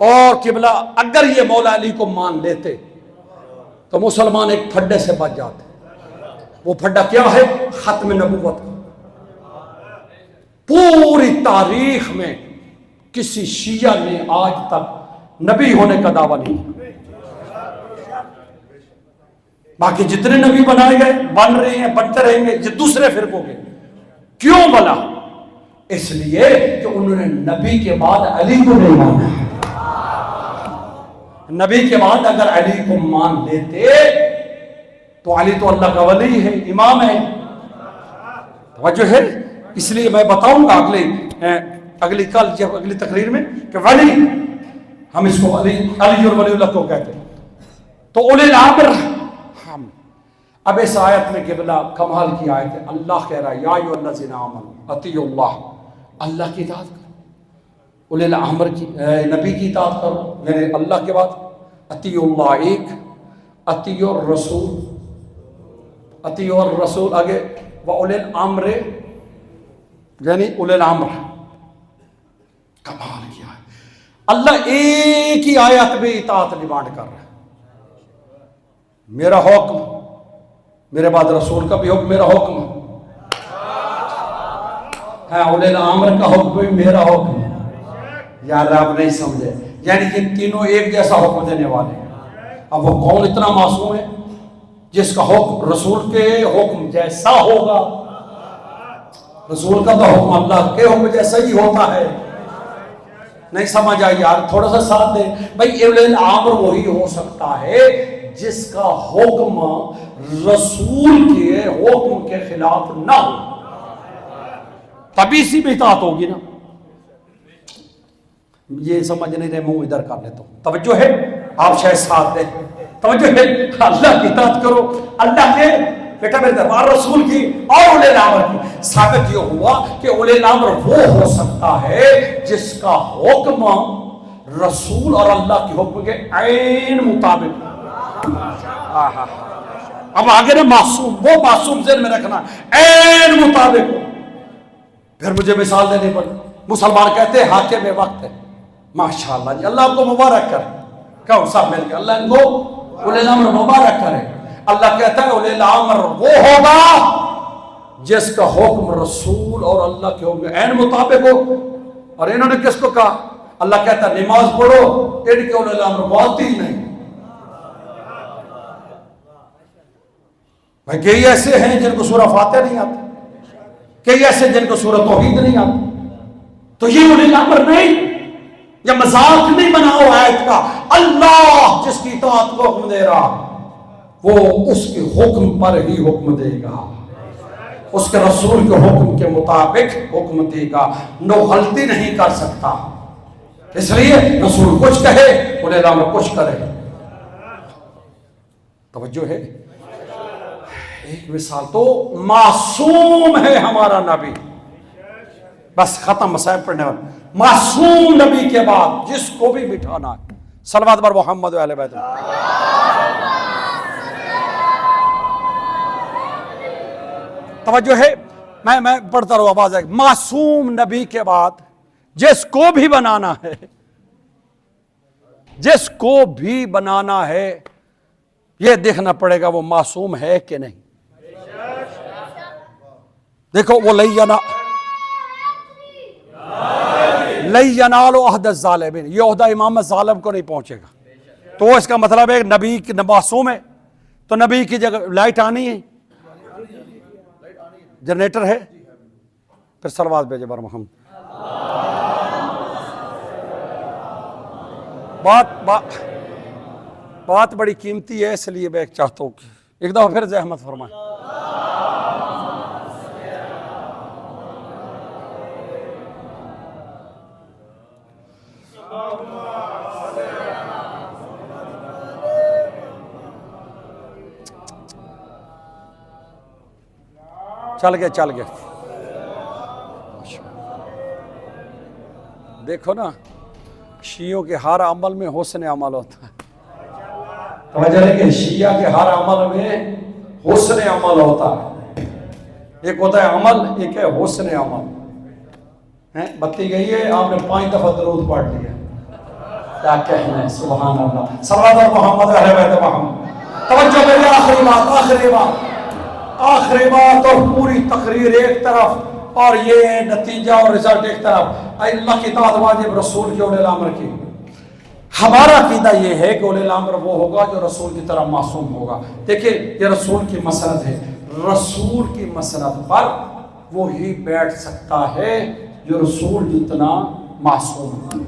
اور قبلہ اگر یہ مولا علی کو مان لیتے تو مسلمان ایک پھڈے سے بچ جاتے. وہ پھڈا کیا ہے؟ ختم نبوت. پوری تاریخ میں کسی شیعہ نے آج تک نبی ہونے کا دعویٰ نہیں. باقی جتنے نبی بنائے گئے, بن رہے ہیں, بنتے رہیں گے, یہ دوسرے فرقوں کے. کیوں بنا؟ اس لیے کہ انہوں نے نبی کے بعد علی کو نہیں مانا. نبی کے بعد اگر علی کو مان لیتے تو علی تو اللہ کا ولی ہے, امام ہے. توجہ ہے. اس لیے میں بتاؤں گا اگلی کل جب اگلی تقریر میں کہ ولی ہم اس کو علی اور ولی اللہ کو کہتے ہیں. تو اولے الامر ہم اب اس آیت میں قبلہ کمال کی آیت ہے. اللہ کہہ رہا ہے یا ایھا الذین آمنوا اطیعوا اللہ, اللہ کی اطاعت کرو. اولے الامر کی نبی کی اطاعت کرو, یعنی اللہ کے بعد اطیعوا اللہ ایک, اطیعوا الرسول, اطیعوا الرسول آگے واولی الامر, یعنی اولے الامر. کمال کیا ہے. اللہ ایک ہی آیت میں اطاعت ڈیمانڈ کر رہا ہے. میرا حکم, میرے بعد رسول کا بھی حکم, میرا حکم, ہاں اولے الامر کا حکم بھی میرا حکم ہے. یار آپ نہیں سمجھے، یعنی کہ تینوں ایک جیسا حکم دینے والے ہیں. اب وہ کون اتنا معصوم ہے جس کا حکم رسول کے حکم جیسا ہوگا؟ رسول کا تو حکم اللہ کے حکم جیسا ہی ہوتا ہے. نہیں سمجھ آئی یار؟ تھوڑا سا ساتھ دیں بھائی. اولے الامر وہی ہو سکتا ہے جس کا حکم رسول کے حکم کے خلاف نہ ہو، تبھی سی بھی اطاعت ہوگی نا. یہ سمجھ نہیں رہے، منہ ادھر کر لیتا ہوں. توجہ ہے؟ آپ شاید ساتھ دیں. توجہ ہے؟ اللہ کی اطاعت کرو، اللہ کے بیٹا میرے دربار رسول کی اور اولے الامر کی. ثابت یہ ہوا کہ اولے الامر وہ ہو سکتا ہے جس کا حکم رسول اور اللہ کے حکم کے عین مطابق. اب آگے نا معصوم، وہ معصوم ذہن میں رکھنا، عین مطابق ہو. پھر مجھے مثال دینی پڑی. مسلمان کہتے ہیں حاکم وقت ہے. ماشاءاللہ جی، اللہ آپ کو مبارک کرے. کہو سب مل کے اللہ ان کو اولے الامر مبارک کرے. اللہ کہتا ہے اولے الامر وہ ہوگا جس کا حکم رسول اور اللہ کے حکم عین مطابق ہو. اور انہوں نے کس کو کہا؟ اللہ کہتا ہے نماز پڑھو، ان کے اولے الامر بولتی ہی نہیں. بھائی کئی ایسے ہیں جن کو سورہ فاتحہ نہیں آتی، کئی ایسے جن کو سورہ توحید نہیں آتی. تو یہ اولے الامر نہیں، یا مذاق نہیں بناؤ آیت کا. اللہ جس کی اطاعت کو حکم دے رہا وہ اس کے حکم پر ہی حکم دے گا، اس کے رسول کے حکم کے مطابق حکم دے گا. نو غلطی نہیں کر سکتا. اس لیے رسول کچھ کہے، اولے الامر کچھ کرے. توجہ ہے؟ ایک مثال تو معصوم ہے ہمارا نبی، بس ختم. مسائل پڑھنے والا معصوم نبی کے بعد جس کو بھی بٹھانا ہے، صلوات بر محمد و اہل بیت. توجہ ہے؟ میں پڑھتا رہوں، آواز آئے. معصوم نبی کے بعد جس کو بھی بنانا ہے، جس کو بھی بنانا ہے، یہ دیکھنا پڑے گا وہ معصوم ہے کہ نہیں. دیکھو وہ لئی ینال عہد الظالمین، یہ عہدہ امامت ظالم کو نہیں پہنچے گا. تو اس کا مطلب ہے نبی کی معصوم ہے تو نبی کی جگہ لائٹ آنی ہے، جنریٹر ہے. پھر صلوات بھیجے بر محمد. بات بڑی قیمتی ہے، اس لیے میں چاہتا ہوں کہ ایک دفعہ پھر زحمت فرمائیں. چل گیا. دیکھو نا، شیعوں کے ہر عمل میں حسن عمل ہوتا ہے. توجہ ہے کہ شیعہ کے ہر عمل میں حسن عمل ہوتا ہے. ایک ہوتا ہے عمل، ایک ہے حسن عمل. بتی گئی ہے، آپ نے 5 دفعہ درود پڑھ لیا، کیا کہنا ہے. سبحان اللہ. صلوات بر محمد اہل بیت محمد. توجہ میری آخری بات اور پوری تقریر ایک طرف اور یہ نتیجہ اور رزلٹ ایک طرف. اللہ کی اطاعت واجب، رسول کے اولے الامر کی. ہمارا عقیدہ یہ ہے کہ اولے الامر وہ ہوگا جو رسول کی طرح معصوم ہوگا. دیکھیں یہ رسول کی مسند ہے، رسول کی مسند پر وہی بیٹھ سکتا ہے جو رسول جتنا معصوم ہے.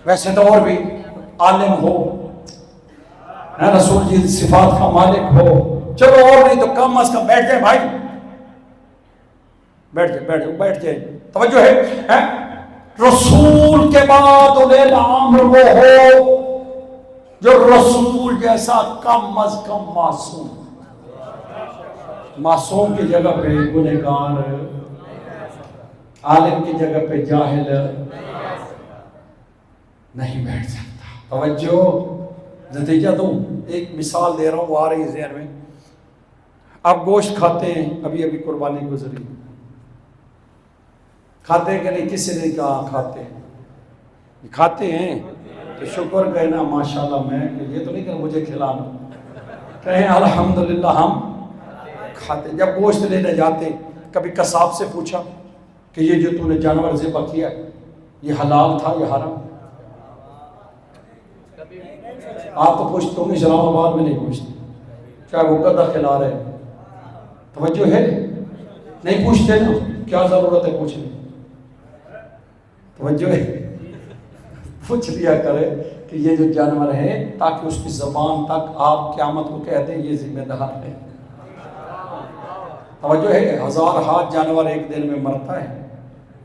ویسے تو اور بھی عالم ہو، رسول جی صفات کا مالک ہو، چلو اور نہیں تو کم از کم بیٹھ جائے بھائی، بیٹھ جائے. توجہ ہے؟ رسول کے بعد اولے الامر وہ ہو جو رسول جیسا کم از کم معصوم. معصوم کی جگہ پہ گنہگار، عالم کی جگہ پہ جاہل نہیں بیٹھ سکتا. توجہ. نتیجہ دوں، ایک مثال دے رہا ہوں، وہ آ رہی ہے ذہن میں. آپ گوشت کھاتے ہیں، ابھی قربانی گزری، کھاتے ہیں کہ نہیں؟ کسی نے کہا کھاتے ہیں. کھاتے ہیں تو شکر کہنا ماشاءاللہ. میں کہ یہ تو نہیں کہ مجھے کھلانا، کہیں الحمدللہ ہم کھاتے. جب گوشت لینے جاتے کبھی قصاب سے پوچھا کہ یہ جو تو نے جانور ذبح کیا یہ حلال تھا یا حرام؟ آپ تو پوچھتے ہوں گے، اسلام آباد میں نہیں پوچھتے، چاہے وہ گدھا کھلا رہے، توجہ ہے؟ نہیں پوچھتے نا، کیا ضرورت ہے پوچھنے؟ توجہ ہے؟ پوچھ لیا کرے کہ یہ جو جانور ہے، تاکہ اس کی زبان تک آپ قیامت کو کہہ دیں یہ ذمہ دار ہے۔ توجہ ہے؟ 1000 ہاتھ جانور ایک دن میں مرتا ہے۔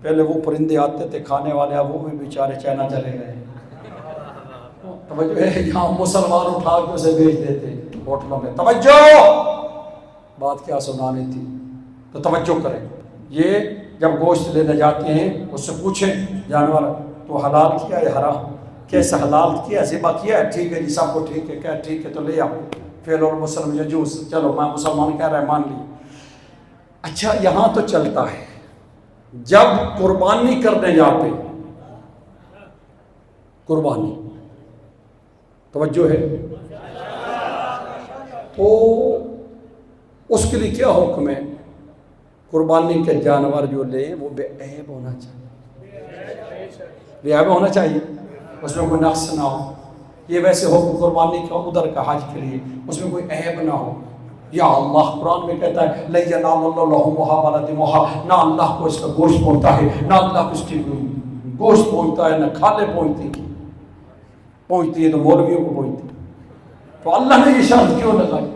پہلے وہ پرندے آتے تھے کھانے والے، اب وہ بھی بیچارے چائنا چلے گئے۔ توجہ ہے؟ یہاں مسلمان اٹھا کے اسے بیچ دیتے ہوٹلوں میں۔ توجہ، بات کیا سنانی تھی، تو توجہ کریں۔ یہ جب گوشت لینے جاتے ہیں اس سے پوچھیں جانور تو حلال کیا ہے حرام؟ کیسے حلال کیا، ذبح کیا ہے؟ ٹھیک ہے جی، سب کو ٹھیک ہے، کیا ٹھیک ہے تو لے آؤ، فعل المسلم یجوز، چلو میں مسلمان کہہ رہا ہے مان لی۔ اچھا یہاں تو چلتا ہے، جب قربانی کرنے جاتے، قربانی، توجہ ہے، تو اس کے لیے کیا حکم ہے؟ قربانی کے جانور جو لیں وہ بے عیب ہونا چاہیے، بے عیب ہونا چاہیے، اس میں کوئی نقص نہ ہو۔ یہ ویسے حکم قربانی کا ادھر کا حج کے لیے، اس میں کوئی عیب نہ ہو۔ یا اللہ قرآن میں کہتا ہے لَن يَنَالَ اللَّهُ لُحُومُهَا وَلَا دِمَاؤُهَا، نہ اللہ کو اس کا گوشت پہنچتا ہے، نہ اللہ کو اس کی گوشت پہنچتا ہے، نہ کھالیں پہنچتی ہے تو مولویوں کو پہنچتی ہے۔ تو اللہ نے یہ شرط کیوں لگائی؟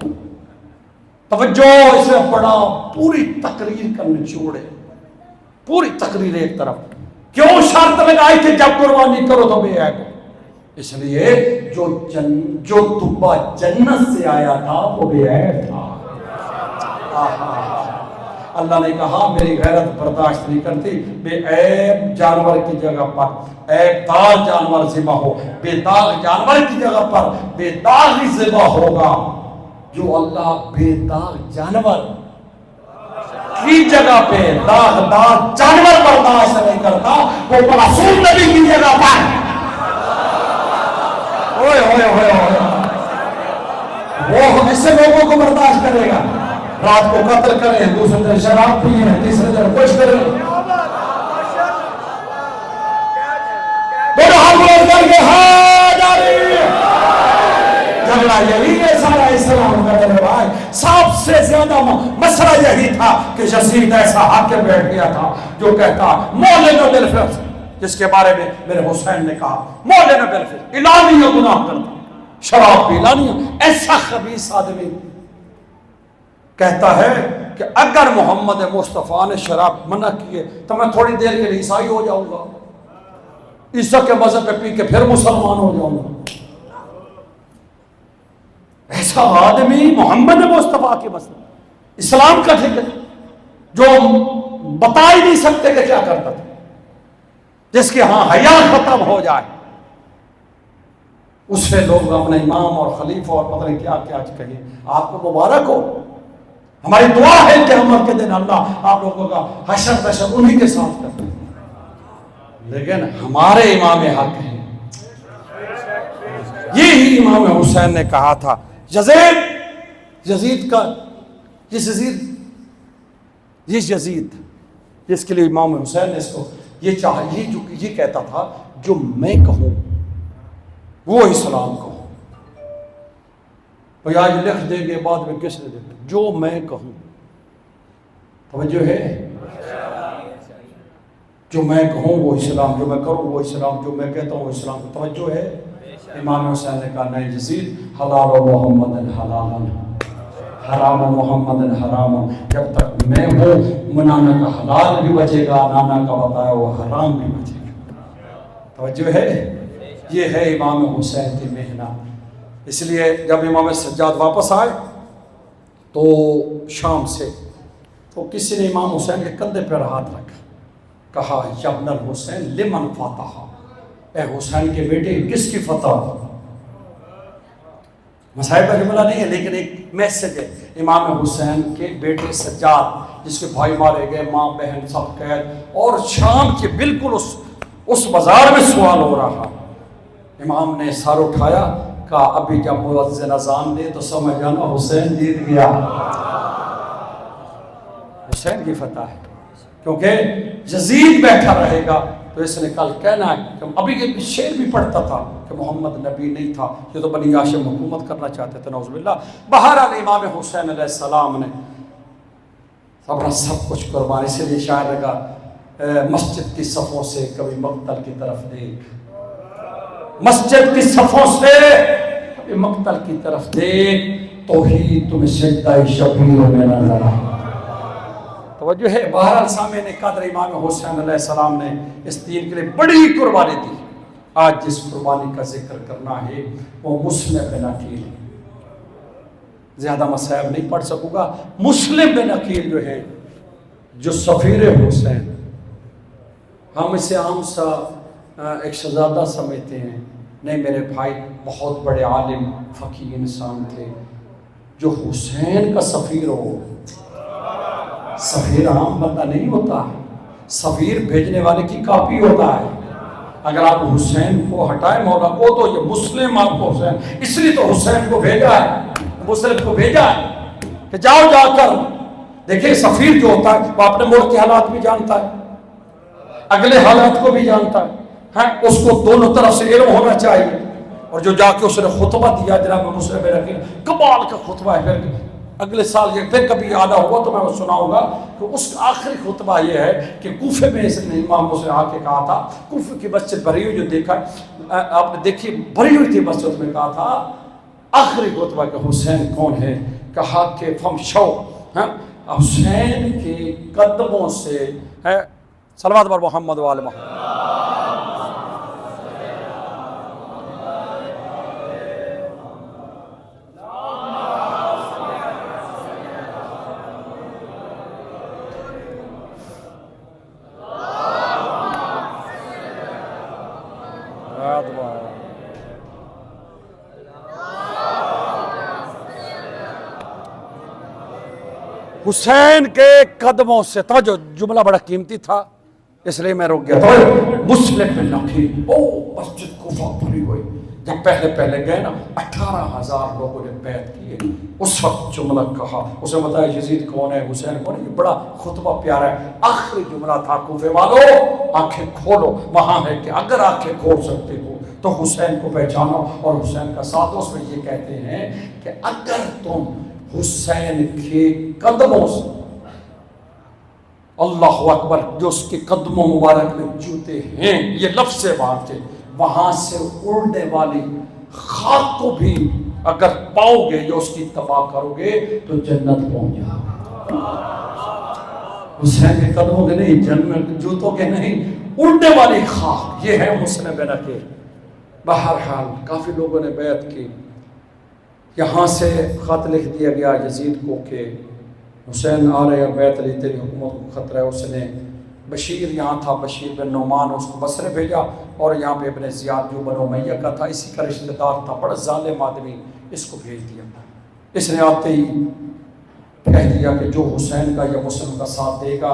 توجہ، اسے بڑا پوری تقریر کا نچوڑ ہے، پوری تقریر ایک طرف۔ کیوں شرط لگائی کہ جب قربانی کرو تو بے عیب ہو؟ اس لیے جو دبا جنت سے آیا تھا وہ بے عیب تھا۔ اللہ نے کہا میری غیرت برداشت نہیں کرتی، بے عیب جانور کی جگہ پر عیب دار جانور ذبح ہو، بے داغ جانور کی جگہ پر بے داغ ہی ذبح ہوگا۔ جو اللہ بے داغ جانور کی جگہ پہ داغدار جانور برداشت نہیں کرتا، وہ معصوم نبی کی جگہ پر وہ ایسے لوگوں کو برداشت کرے گا؟ رات کو قتل کریں، دوسرے دن شراب پیئیں، تیسرے دن کچھ کریں، دونوں ہاتھ بلند کر کے ہاں جاری۔ جھگڑا یہی ہے سارا اسلام کا میرے بھائی، سب سے زیادہ مسئلہ یہی تھا کہ یزید ایسا حاکم بیٹھ گیا تھا جو کہتا مولن بالفعل، جس کے بارے میں میرے حسین نے کہا مولن بالفعل، اعلانیہ گناہ کرتا، شراب پی اعلانیہ۔ ایسا خبیث آدمی کہتا ہے کہ اگر محمد مصطفیٰ نے شراب منع کیے تو میں تھوڑی دیر کے لیے عیسائی ہو جاؤں گا، عیسیٰ کے مذہب پہ پی کے پھر مسلمان ہو جاؤں گا۔ ایسا آدمی محمد مصطفیٰ کے مذہب اسلام کا ٹھیک جو بتا ہی نہیں سکتے کہ کیا کرتا تھا، جس کے ہاں حیا ختم ہو جائے اس سے لوگ اپنے امام اور خلیفہ اور پتہ نہیں کیا کیا کہیں۔ آپ کو مبارک ہو، ہماری دعا ہے کہ قیامت کے دن اللہ آپ لوگوں کا حشر تشر انہی کے ساتھ کرتا ہے، لیکن ہمارے امام حق ہیں۔ یہی امام حسین نے کہا تھا یزید کا یزید جس کے لیے امام حسین نے اس کو یہ کہتا تھا جو میں کہوں وہ اسلام کہوں۔ بھئی آج لکھ دیں گے بعد میں کس نے دیکھا، جو میں کہوں، توجہ ہے، جو میں کہوں وہ اسلام، جو میں کروں وہ اسلام، جو میں کہتا ہوں وہ اسلام، توجہ ہے۔ امام حسین نے کہا نہیں یزید، حلال و محمد حلال، حرام و محمد حرام، جب تک میں ہوں منانا کا حلال بھی بچے گا، نانا کا بتایا وہ حرام بھی بچے گا۔ توجہ ہے، یہ ہے امام حسین کی محنت۔ اس لیے جب امام سجاد واپس آئے تو شام سے، تو کسی نے امام حسین کے کندھے پر ہاتھ رکھا، کہا یا ابن الحسین لمن فتح، اے حسین کے بیٹے کس کی فتح؟ مسائل کا جملہ نہیں ہے لیکن ایک میسج ہے۔ امام حسین کے بیٹے سجاد جس کے بھائی مارے گئے، ماں بہن سب قید، اور شام کے بالکل اس بازار میں سوال ہو رہا، امام نے سر اٹھایا، کہا ابھی جب مؤذن اذان دے تو سمجھ جانا حسین جیت گیا، حسین کی فتح ہے۔ کیونکہ یزید بیٹھا رہے گا تو اس نے کل کہنا ہے کہ ابھی کے شعر بھی پڑھتا تھا کہ محمد نبی نہیں تھا، یہ تو بنی ہاشم حکومت کرنا چاہتے تھے، نعوذ باللہ۔ بہرحال امام حسین علیہ السلام نے اپنا سب کچھ قربان، اس لیے شاعر لگا مسجد کی صفوں سے کبھی مقتل کی طرف دیکھ، مسجد کی صفوں سے کبھی مقتل کی طرف دیکھ، توحید تمہیں سجدہ شبیر میں نظر آئے۔ توجہ ہے۔ بہرحال سامعین قدر، امام حسین علیہ السلام نے اس دین کے لیے بڑی قربانی دی۔ آج جس قربانی کا ذکر کرنا ہے وہ مسلم بن عقیل ہے۔ زیادہ مسائب نہیں پڑھ سکوں گا۔ مسلم بن عقیل جو ہے، جو سفیر حسین، ہم اسے عام سا ایک شہزادہ سمجھتے ہیں، نہیں میرے بھائی بہت بڑے عالم فقیہ انسان تھے۔ جو حسین کا سفیر ہو، سفیر عام بندہ نہیں ہوتا ہے، سفیر بھیجنے والے کی کاپی ہوتا ہے۔ اگر آپ حسین کو ہٹائیں مولا کو تو یہ مسلم آپ کو حسین، اس لیے تو حسین کو بھیجا ہے، مسلم کو بھیجا ہے کہ جاؤ جا کر دیکھیں۔ سفیر جو ہوتا ہے وہ اپنے ملک کے حالات بھی جانتا ہے، اگلے حالات کو بھی جانتا ہے، اس کو دونوں طرف سے علم ہونا چاہیے۔ اور جو جا کے اس نے خطبہ دیا جناب مسلم بن عقیل، کمال کا خطبہ ہے۔ پھر اگلے سال یہ پھر کبھی یاد ہوا تو میں وہ سناؤں گا کہ اس کا آخری خطبہ یہ ہے کہ کوفے میں اس نے امام مسلم آ کے کہا تھا، کوفے کی مسجد بھری ہوئی جو دیکھا آپ نے دیکھی بھری ہوئی تھی مسجد میں، کہا تھا آخری خطبہ کہ حسین کون ہے؟ کہا کہ فمشو، حسین کے قدموں سے ہے صلوات بر محمد و آل محمد۔ حسین کے قدموں سے، توجہ جملہ بڑا قیمتی تھا اس لیے میں رک گیا تھا۔ مسلم بن عقیل، او مسجد کوفہ بھری ہوئی، جب پہلے گئے نا 18,000 لوگوں نے بیعت کیے، اس وقت جملہ کہا، اسے بتایا یزید کون ہے، حسین کون ہے، یہ بڑا خطبہ پیارا ہے۔ آخری جملہ تھا کوفے والو آنکھیں کھولو، وہاں ہے کہ اگر آنکھیں کھول سکتے ہو تو حسین کو پہچانو اور حسین کا ساتھ۔ اس میں یہ کہتے ہیں کہ اگر تم حسین کے قدموں سے، اللہ اکبر، جو اس کے قدموں مبارک میں جوتے ہیں، یہ لفظ سے وہاں تھے، وہاں سے اڑنے والی خاک کو بھی اگر پاؤ گے یا اس کی تباہ کرو گے تو جنت پہنچ جاؤ۔ حسین کے قدموں کے نہیں، جنت جوتوں کے نہیں، اڑنے والی خاک، یہ ہے مسلم بن عقیل۔ بہرحال کافی لوگوں نے بیعت کی۔ یہاں سے خط لکھ دیا گیا یزید کو کہ حسین آ رہے ہیں، بیعت لی، تیری حکومت کو خطرہ ہے۔ اس نے بشیر یہاں تھا، بشیر بن نعمان، اس کو بصرے بھیجا، اور یہاں پہ ابن زیاد جو بنو امیہ کا تھا، اسی کا رشتہ دار تھا، بڑا ظالم آدمی، اس کو بھیج دیا۔ اس نے آتے ہی کہہ دیا کہ جو حسین کا یا مسلم کا ساتھ دے گا،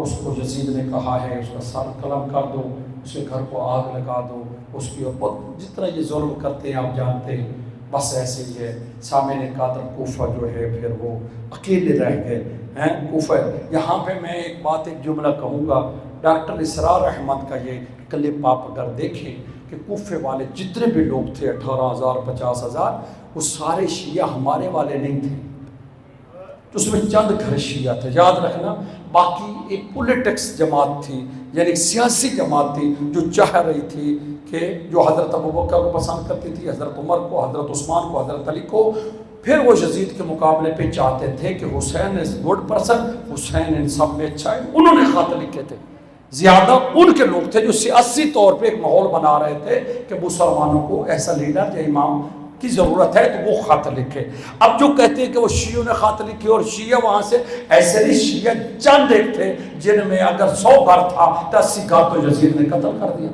اس کو یزید نے کہا ہے اس کا سر قلم کر دو، اس کے گھر کو آگ لگا دو، اس کی جتنا یہ ظلم کرتے ہیں آپ جانتے ہیں۔ بس ایسے ہی ہے۔ سامعین قادر، کوفہ جو ہے پھر وہ اکیلے رہ گئے ہیں کوفہ۔ یہاں پہ میں ایک بات، ایک جملہ کہوں گا، ڈاکٹر اسرار احمد کا یہ کلپ آپ اگر دیکھیں کہ کوفے والے جتنے بھی لوگ تھے 18,000 50,000، وہ سارے شیعہ ہمارے والے نہیں تھے، تو اس میں چند گھر شیعہ تھے، یاد رکھنا۔ باقی ایک پولیٹکس جماعت تھی، یعنی سیاسی جماعت تھی جو چاہ رہی تھی کہ جو حضرت ابوبکر کو پسند کرتی تھی، حضرت عمر کو، حضرت عثمان کو، حضرت علی کو، پھر وہ یزید کے مقابلے پہ چاہتے تھے کہ حسین از گڈ پرسن، حسین ان سب میں اچھا ہے۔ انہوں نے خط لکھے تھے، زیادہ ان کے لوگ تھے جو سیاسی طور پہ ایک ماحول بنا رہے تھے کہ مسلمانوں کو ایسا لیڈر یا امام کی ضرورت ہے تو وہ خط لکھے۔ اب جو کہتے ہیں کہ وہ شیعوں نے خط لکھے اور شیعہ وہاں سے، ایسے نہیں، شیعہ چند ایک تھے جن میں اگر 100 گھر تھا تو 80 گھر تو یزید نے قتل کر دیا۔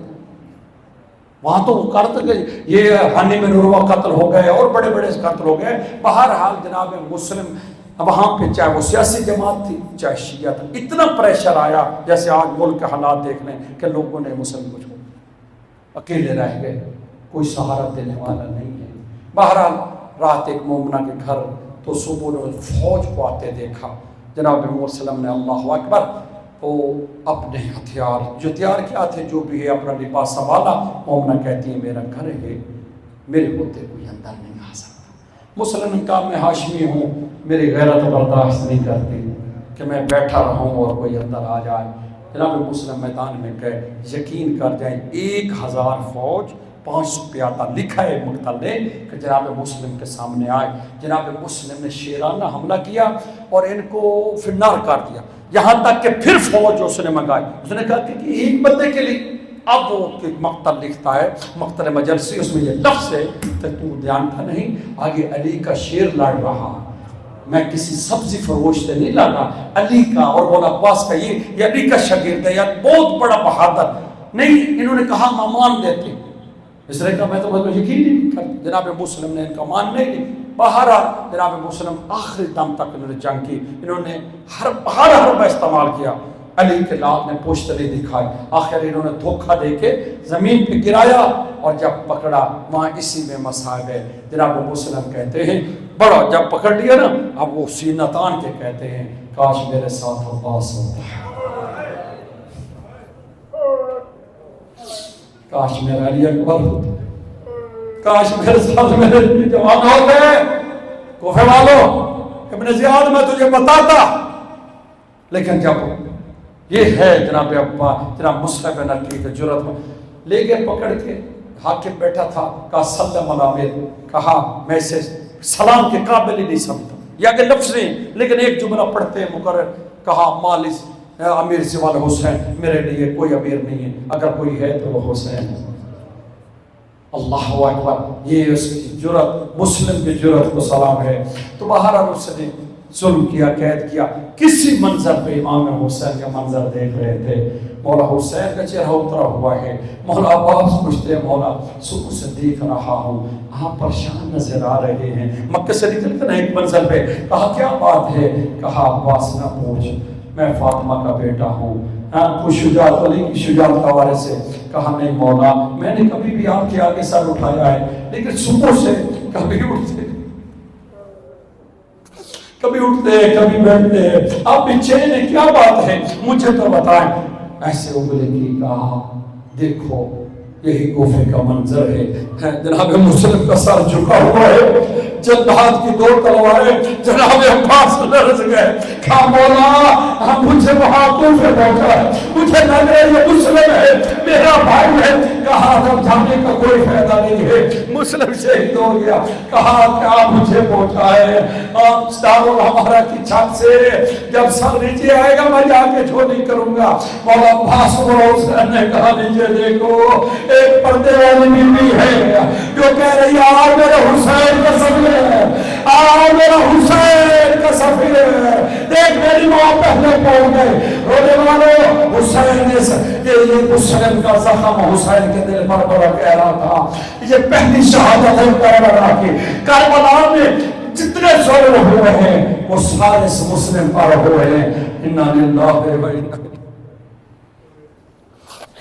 وہاں تو وہ کرتے کہ یہ ہانی بن عروہ قتل ہو گئے اور بڑے بڑے قتل ہو گئے۔ بہرحال جناب مسلم وہاں پہ چاہے وہ سیاسی جماعت تھی چاہے شیعہ تھا، اتنا پریشر آیا، جیسے آج ملک کے حالات دیکھ لیں کہ لوگوں نے مسلم کو چھوڑ، اکیلے رہ گئے، کوئی سہارا دینے والا نہیں ہے۔ بہرحال رات ایک مومنہ کے گھر تو صبح نے فوج کو آتے دیکھا، جناب محمد صلی اللہ علیہ وسلم نے اللہ اکبر وہ اپنے ہتھیار جو تیار کیا تھے جو بھی ہے اپنا لباس سنبھالا. مومنہ کہتی ہے میرا گھر ہے, میرے ہوتے کوئی اندر نہیں آ سکتا. مسلم نے کہا میں ہاشمی ہوں, میری غیرت برداشت نہیں کرتی کہ میں بیٹھا رہوں اور کوئی اندر آ جائے. جناب مسلم میدان میں گئے, یقین کر جائیں 1000 فوج 500 پیادہ لکھا ہے مقتل نے کہ جناب مسلم کے سامنے آئے. جناب مسلم نے شیرانہ حملہ کیا اور ان کو فنار کر دیا, یہاں تک کہ پھر فوج اس نے منگائی. اس نے کہا کہ ایک بندے کے لیے. اب وہ مقتل لکھتا ہے, مقتل مجلسی, اس میں یہ لفظ ہے کہ تو دھیان تھا نہیں, آگے علی کا شیر لڑ رہا, میں کسی سبزی فروش سے نہیں لڑ رہا, علی کا اور مولا عباس کا, یہ علی کا شاگرد ہے, یہ بہت بڑا بہادر نہیں. انہوں نے کہا ہم مان دیتے. اس طرح کا میں تو بس یقین نہیں کرتا. جناب مسلم نے ان کا مان نہیں لی. باہر جناب مسلم آخری دم تک انہوں نے جنگ کی, انہوں نے ہر حربہ استعمال کیا. علی کے لات نے پوشتری دکھائی, آخر انہوں نے دھوکہ دے کے زمین پہ گرایا اور جب پکڑا وہاں اسی میں مصائب ہے. جناب مسلم کہتے ہیں بڑا جب پکڑ لیا نا, اب وہ سینہ تان کے کہتے ہیں کاش میرے ساتھ عباس ہوتا ہے, کاش میرا علی اکبر ہوتا, کاش میرے ساتھ میرے جوان ہوتے. کوفے والوں, ابن زیاد میں تجھے بتاتا, لیکن جب یہ ہے جناب ابا جناب مسلم بن عقیل کے جرأت میں لے کے پکڑ کے حاکم بیٹھا تھا, کہا سلم علی, کہا میں اسے سلام کے قابل ہی نہیں سمجھتا. یا کہ لفظ نہیں لیکن ایک جملہ پڑھتے مقرر, کہا مالس امیر سوال حسین, میرے لیے کوئی امیر نہیں ہے, اگر کوئی ہے تو وہ حسین ہے. اللہ اکبر, یہ اس کی جرأت, مسلم کی جرأت کو سلام ہے. تو بہرحال اس نے ظلم کیا, قید کیا. کسی منظر پہ امام حسین کا منظر دیکھ رہے تھے, مولا حسین کا چہرہ اترا ہوا ہے. مولا عباس پوچھتے ہیں مولا صبح سے دیکھ رہا ہوں آپ پریشان نظر آ رہے ہیں. مکہ سے نکل کر ایک منظر پہ کہا کیا بات ہے, کہا عباس نہ پوچھ, میں فاطمہ کا بیٹا ہوں, کچھ شجاعت علی کی شجاعت کا وارث ہے. کہا نہیں مولا, میں نے کبھی بھی آپ کے آگے سر اٹھایا ہے, لیکن صبح سے کبھی اٹھتے کبھی بیٹھتے, آپ بھی چین ہے, کیا بات ہے مجھے تو بتائیں. ایسے اگلے کی کہا دیکھو یہی کوفے کا منظر ہے, جناب مسلم کا سر جھکا ہوا ہے, جلاد کی 2 تلواریں جناب عباس لرز گئے. کہا مولا مجھے وہاں کوفے پہنچا ہے, مجھے لگ رہا ہے یہ مسلم ہے, میرا بھائی ہے. کہا جب جانے کا کوئی فائدہ نہیں ہے, مسلم شہید ہو گیا. کہا کیا مجھے پہنچا ہے, آپ دارالحمارہ کی چھت سے جب سر نیچے آئے گا میں جا کے چوری کروں گا. مولا عباس حسین نے کہا نیچے دیکھو, ایک پردے والی بیوی ہے جو کہہ رہی ہے آج میرا حسین کا سفیر ہے, آج میرا حسین کا سفیر ہے. دیکھ میری ماں پہلے پہنچ گئے, رونے والوں حسین یہ مسلم کا زخم حسین کے دل پر بڑا گہرا تھا. یہ پہلی شہادت ہے کربلا کی. کربلا میں جتنے ظلم ہوئے ہیں وہ سارے مسلم پر ہوئے ہیں. انا للہ و انا